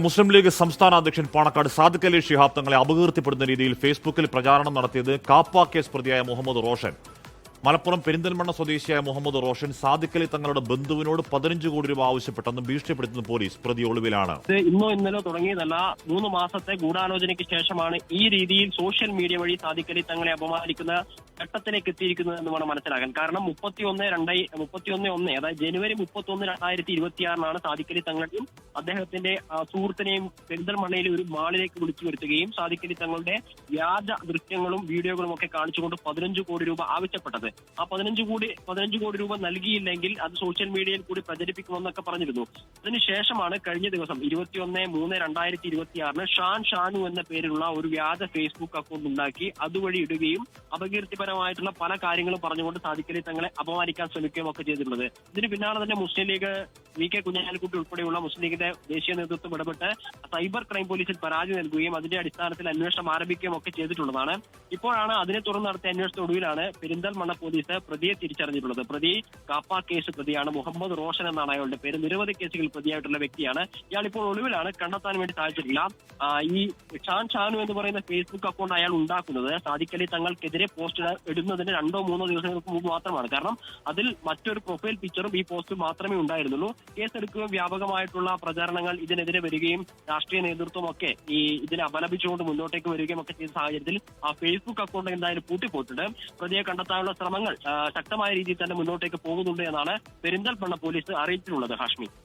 മുസ്ലിം league സംസ്ഥാന അധ്യക്ഷൻ പാണക്കാട് സാദിഖ് അലി ശിഹാബ് തങ്ങളെ അപകീർത്തിപ്പെടുന്ന രീതിയിൽ ഫേസ്ബുക്കിൽ പ്രചാരണം നടത്തിയത് കാപ്പ കേസ് പ്രതിയായ മുഹമ്മദ് റോഷൻ. മലപ്പുറം പെരിന്തൽമണ്ണ സ്വദേശിയായ മുഹമ്മദ് റോഷൻ സാദിഖ് അലി തങ്ങളുടെ ബന്ധുവിനോട് 15 കോടി രൂപ ആവശ്യപ്പെട്ടെന്ന് ഭീഷണിപ്പെടുത്തുന്ന പോലീസ്. പ്രതി ഒളിവിലാണ്. ഇന്നോ ഇന്നലെ തുടങ്ങിയതല്ല, 3 മാസത്തെ ഗൂഢാലോചനയ്ക്ക് ശേഷമാണ് ഈ രീതിയിൽ സോഷ്യൽ മീഡിയ വഴി സാദിഖ് അലി തങ്ങളെ അപമാനിക്കുന്ന ഘട്ടത്തിലേക്ക് എത്തിയിരിക്കുന്നത് എന്ന് വേണം മനസ്സിലാക്കാൻ. കാരണം 31/1 അതായത് ജനുവരി 31, 2026 സാദിഖ് അലി തങ്ങളെയും അദ്ദേഹത്തിന്റെ സുഹൃത്തിനെയും പെരിന്തൽമണ്ണയിലെ ഒരു മാളിലേക്ക് വിളിച്ചു വരുത്തുകയും സാദിഖ് അലി തങ്ങളുടെ വ്യാജ ദൃശ്യങ്ങളും വീഡിയോകളും ഒക്കെ കാണിച്ചുകൊണ്ട് 15 കോടി രൂപ ആവശ്യപ്പെട്ടത്. ആ 15 കോടി രൂപ നൽകിയില്ലെങ്കിൽ അത് സോഷ്യൽ മീഡിയയിൽ കൂടി പ്രചരിപ്പിക്കുമെന്നൊക്കെ പറഞ്ഞിരുന്നു. അതിനുശേഷമാണ് കഴിഞ്ഞ ദിവസം 21/3/2026 ഷാനു എന്ന പേരിലുള്ള ഒരു വ്യാജ ഫേസ്ബുക്ക് അക്കൗണ്ട് ഉണ്ടാക്കി അതുവഴി ഇടുകയും അപകീർത്തിപരമായിട്ടുള്ള പല കാര്യങ്ങളും പറഞ്ഞുകൊണ്ട് സാദിഖ് അലി തങ്ങളെ അപമാനിക്കാൻ ശ്രമിക്കുകയും ഒക്കെ ചെയ്തിട്ടുള്ളത്. ഇതിന് പിന്നാലെ തന്നെ മുസ്ലിം ലീഗ് VK കുഞ്ഞാലിക്കുട്ടി ഉൾപ്പെടെയുള്ള മുസ്ലിം ലീഗിന്റെ ദേശീയ നേതൃത്വം ഇടപെട്ട് സൈബർ ക്രൈം പോലീസിൽ പരാതി നൽകുകയും അതിന്റെ അടിസ്ഥാനത്തിൽ അന്വേഷണം ആരംഭിക്കുകയും ഒക്കെ ചെയ്തിട്ടുള്ളതാണ്. ഇപ്പോഴാണ് അതിനെ തുടർന്ന് നടത്തിയ അന്വേഷണത്തൊടുവിലാണ് പെരിന്തൽമണ്ണ പോലീസ് പ്രതിയെ തിരിച്ചറിഞ്ഞിട്ടുള്ളത്. പ്രതി കാപ്പ കേസ് പ്രതിയാണ്. മുഹമ്മദ് റോഷൻ എന്നാണ് അയാളുടെ പേര്. നിരവധി കേസുകൾ പ്രതിയായിട്ടുള്ള വ്യക്തിയാണ്. ഇയാൾ ഇപ്പോൾ ഒളിവിലാണ്. കണ്ടെത്താൻ വേണ്ടി സാധിച്ചിട്ടില്ല. ഈ ഷാനു എന്ന് പറയുന്ന ഫേസ്ബുക്ക് അക്കൗണ്ട് അയാൾ ഉണ്ടാക്കുന്നത് സാദിഖ് അലി തങ്ങൾക്കെതിരെ പോസ്റ്റ് ഇടുന്നതിന് 2-3 ദിവസങ്ങൾക്ക് മുമ്പ് മാത്രമാണ്. കാരണം അതിൽ മറ്റൊരു പ്രൊഫൈൽ പിക്ചറും ഈ പോസ്റ്റ് മാത്രമേ ഉണ്ടായിരുന്നുള്ളൂ. കേസെടുക്കുകയും വ്യാപകമായിട്ടുള്ള പ്രചാരണങ്ങൾ ഇതിനെതിരെ വരികയും രാഷ്ട്രീയ നേതൃത്വം ഒക്കെ ഇതിനെ അപലപിച്ചുകൊണ്ട് മുന്നോട്ടേക്ക് വരികയും ഒക്കെ ചെയ്ത സാഹചര്യത്തിൽ ആ ഫേസ്ബുക്ക് അക്കൗണ്ട് എന്തായാലും പൂട്ടിപ്പോയിട്ടുണ്ട്. പ്രതിയെ കണ്ടെത്താനുള്ള ശ്രമങ്ങൾ ശക്തമായ രീതിയിൽ തന്നെ മുന്നോട്ടേക്ക് പോകുന്നുണ്ട് എന്നാണ് പെരിന്തൽമണ്ണ പോലീസ് അറിയിച്ചിട്ടുള്ളത്. ഹാഷ്മി.